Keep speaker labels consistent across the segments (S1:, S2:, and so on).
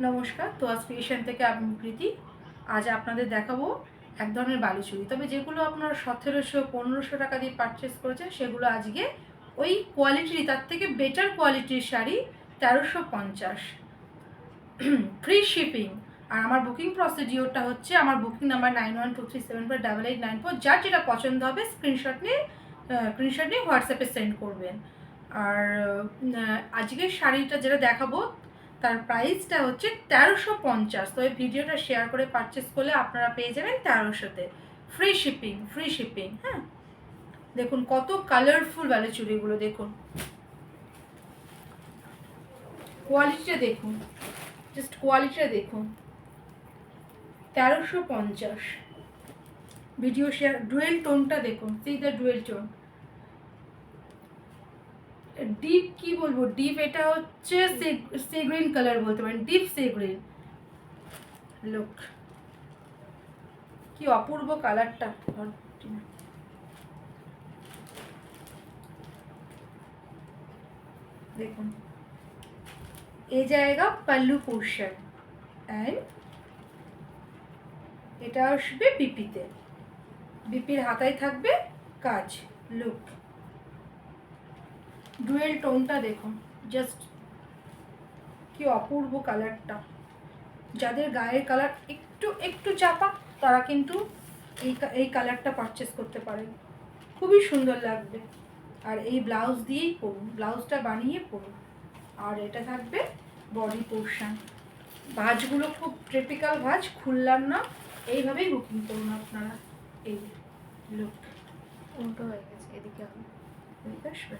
S1: নমস্কার, তো ক্রিয়েশন থেকে আমি প্রীতি। আজ আপনাদের দেখাবো এক ধরনের বালুচুড়ি, তবে যেগুলো আপনারা 1700-1500 টাকা দিয়ে পারচেস করেছেন সেগুলো আজকে ওই কোয়ালিটির, তার থেকে বেটার কোয়ালিটির শাড়ি 1350, ফ্রি শিপিং। আর আমার বুকিং প্রসিডিওরটা হচ্ছে, আমার বুকিং নাম্বার 9123748894। যার যেটা পছন্দ হবে স্ক্রিনশট নিয়ে হোয়াটসঅ্যাপে সেন্ড করবেন। আর আজকের শাড়িটা যেটা দেখাবো তার প্রাইসটা হচ্ছে 1350। তো এই ভিডিওটা শেয়ার করে পারচেস করলে আপনারা পেয়ে যাবেন 1300-তে, ফ্রি শিপিং। হ্যাঁ, দেখুন কত কালারফুল বালুচুড়িগুলো, দেখুন কোয়ালিটিটা দেখুন, জাস্ট কোয়ালিটিটা দেখুন। 1350 ভিডিও শেয়ার। ডুয়েল টোনটা দেখুন, C the dual tone. Deep কি বলবো, ডিপ এটা হচ্ছে সি গ্রিন কালার বলতে পারেন, ডিপ সি গ্রিন। লুক কি অপূর্ব কালারটা, দেখুন। এই জায়গা পাল্লু পোর্শন, অ্যান্ড এটা আসবে বিপিতে, বিপির হাতায় থাকবে কাজ। লুক ডুয়েল টোনটা দেখুন, জাস্ট কি অপূর্ব কালারটা। যাদের গায়ের কালার একটু একটু চাপা তারা কিন্তু এই কালারটা পারচেস করতে পারেন, খুবই সুন্দর লাগবে। আর এই ব্লাউজ দিয়েই পরুন, ব্লাউজটা বানিয়ে পরুন। আর এটা থাকবে বডি পোর্শন। ভাঁজগুলো খুব ট্রেপিক্যাল ভাঁজ, খুললাম না, এইভাবেই বুকিং করুন আপনারা। এই লুক
S2: উল্টো হয়ে গেছে, এদিকে
S1: এদিকে আসবে,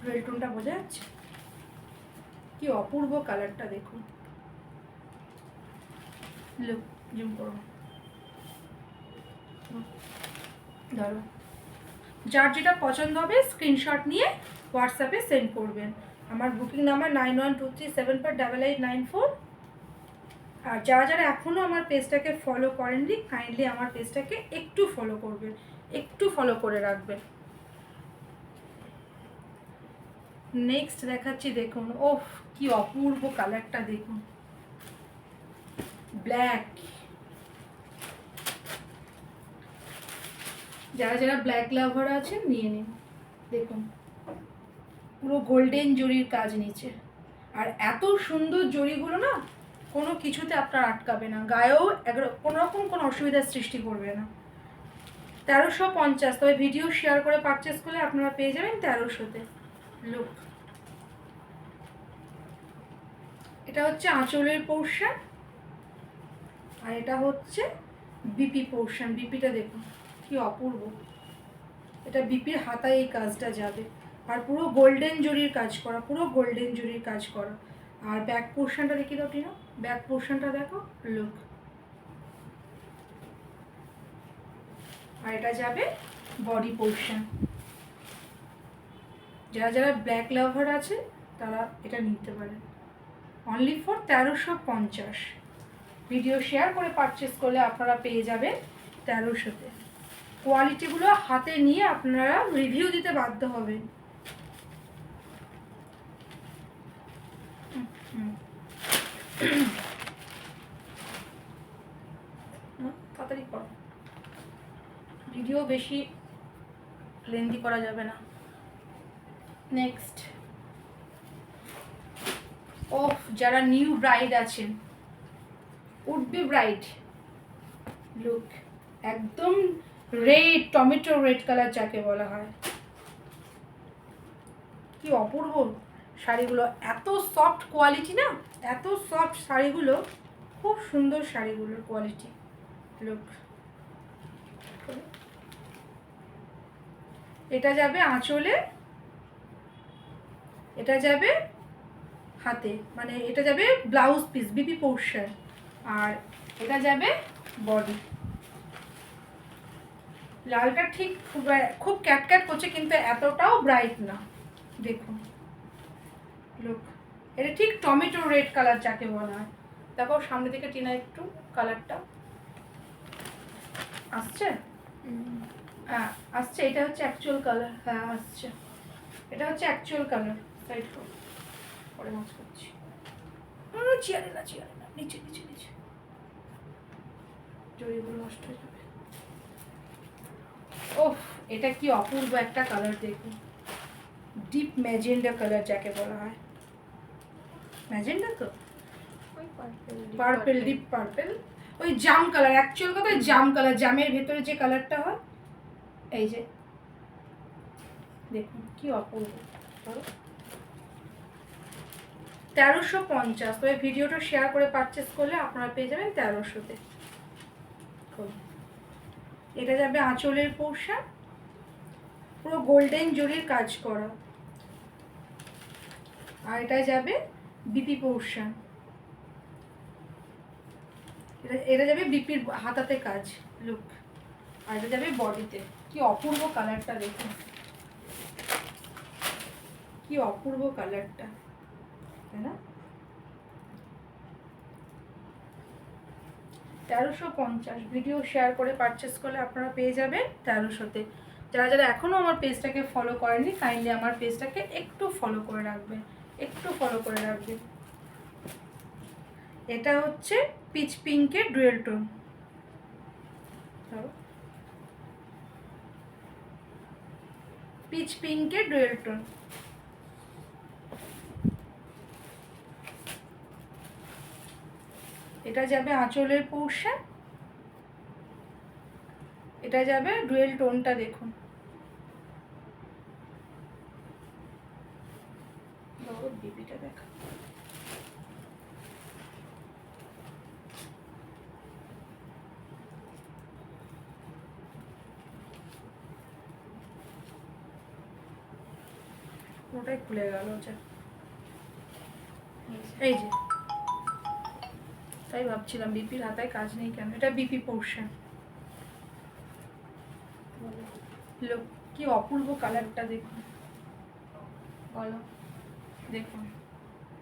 S1: ডুয়েল টোনটা বোঝা যাচ্ছে, কি অপূর্ব কালারটা দেখুন। লুক জুম করুন, ধরো। যার যেটা পছন্দ হবে স্ক্রিনশট নিয়ে হোয়াটসঅ্যাপে সেন্ড করবেন। আমার বুকিং নাম্বার 9123748894। আর যারা যারা এখনও আমার পেজটাকে ফলো করেননি, কাইন্ডলি আমার পেজটাকে একটু ফলো করবেন, একটু ফলো করে রাখবেন। নেক্সট দেখাচ্ছি, দেখুন ওফ কি অপূর্ব কালারটা দেখুন, ব্ল্যাক। যারা যারা ব্ল্যাক লাভার আছেন নিয়ে নিন। দেখুন পুরো গোল্ডেন জরির কাজ নিচে, আর এত সুন্দর জরিগুলো না কোনো কিছুতে আপনার আটকাবে না, গায়েও কোনো রকম কোনো অসুবিধার সৃষ্টি করবে না। 1350, তবে ভিডিও শেয়ার করে পারচেস করলে আপনারা পেয়ে যাবেন 1300-তে। লুক এটা হচ্ছে আঁচলের পোর্শন, আর এটা হচ্ছে বিপি পোর্শন। বিপিটা দেখুন কি অপূর্ব, এটা বিপির হাতায় এই কাজটা যাবে। আর পুরো গোল্ডেন জরির কাজ করা, পুরো গোল্ডেন জরির কাজ করা। আর ব্যাক পোর্শনটা দেখি দাও টিনা, ব্যাক পোর্শনটা দেখো। লুক, আর এটা যাবে বডি পোর্শন। যারা যারা ব্ল্যাক লাভার আছে তারা এটা নিতে পারেন, অনলি ফর 1350। ভিডিও শেয়ার করে পারচেস করলে আপনারা পেয়ে যাবেন 1300-তে। কোয়ালিটিগুলো হাতে নিয়ে আপনারা রিভিউ দিতে বাধ্য হবেন। তাড়াতাড়ি করো, ভিডিও বেশি লেন্দি করা যাবে না। নেক্সট, ওফ যারা নিউ ব্রাইড আছেন, উড বি ব্রাইড, লুক একদম রেড, টমেটো রেড কালার যাকে বলা হয়, কি অপূর্ব শাড়িগুলো, এত সফট কোয়ালিটি না, এত সফট শাড়িগুলো, খুব সুন্দর শাড়িগুলোর কোয়ালিটি। লুক এটা যাবে আঁচলে, এটা যাবে হাতে, মানে এটা যাবে ব্লাউজ পিস বিপি পোর্শন, আর এটা যাবে বডি। লালটা ঠিক খুব ক্যাটক্যাট করছে, কিন্তু এতটাও ব্রাইট না। দেখুন লুক, এটা ঠিক টমেটো রেড কালার যাকে বলা হয়। দেখো সামনে থেকে টিনা একটু কালারটা আসছে, হ্যাঁ আসছে, এটা হচ্ছে অ্যাকচুয়াল কালার, হ্যাঁ আসছে, এটা হচ্ছে অ্যাকচুয়াল কালার। সাইড পরে মাছ করছি। চেয়ারে না, নিচে নিচে নিচে, জড়িগুলো নষ্ট হয়ে যাবে। ওহ, এটা কি অপূর্ব একটা কালার দেখুন, ডিপ ম্যাজেন্ডা কালার যাকে বলা হয়। ম্যাজেন্ডা তো,
S2: ওই
S1: পার্পেল, ডিপ পার্পেল, ওই জাম কালার, অ্যাকচুয়াল কথা জাম কালার, জামের ভেতরে যে কালারটা হয়। এই যে দেখুন কি অপূর্ব। 1350। তবে ভিডিওটা শেয়ার করে পারচেস করলে আপনারা পেয়ে যাবেন 1300-তে। এটা যাবে আঁচলের পোর্শন, পুরো গোল্ডেন জরির কাজ করা। আর এটা যাবে বিপি পোর্শন, এটা যাবে বিপির হাতাতে কাজ লুক। আর এটা যাবে বডিতে। কি অপূর্ব কালারটা দেখুন, কি অপূর্ব কালারটা, তাই না? 1350। ভিডিও শেয়ার করে পারচেস করলে আপনারা পেয়ে যাবেন 1300-তে। যারা যারা এখনও আমার পেজটাকে ফলো করেনি, কাইন্ডলি আমার পেজটাকে একটু ফলো করে রাখবেন, একটু ফলো করে রাখবেন। এটা হচ্ছে পিচ পিঙ্কের ডুয়েল টোন। পিচ পিঙ্কের ডুয়েল টোন। এটা যাবে আঁচলের পোর্শন, এটা যাবে ডুয়েল টোনটা দেখুন। বিপিটা দেখা, ওটাই খুলে গেল। এই যে তাই ভাবছিলাম বিপির হাতায় কাজ নেই কেন। এটা বিপি পোর্শন। লোক কি অপূর্ব কালারটা দেখুন,
S2: বলো।
S1: দেখুন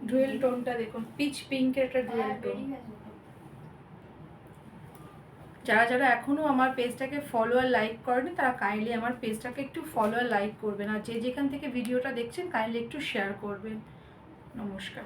S1: ডুয়েল টোনটা দেখুন, পিচ পিঙ্কের একটা ডুয়েল টোন। যারা যারা এখনও আমার পেজটাকে ফলো আর লাইক করেনি, তারা কাইন্ডলি আমার পেজটাকে একটু ফলো আর লাইক করবেন। আর যে যেখান থেকে ভিডিওটা দেখছেন কাইন্ডলি একটু শেয়ার করবেন। নমস্কার।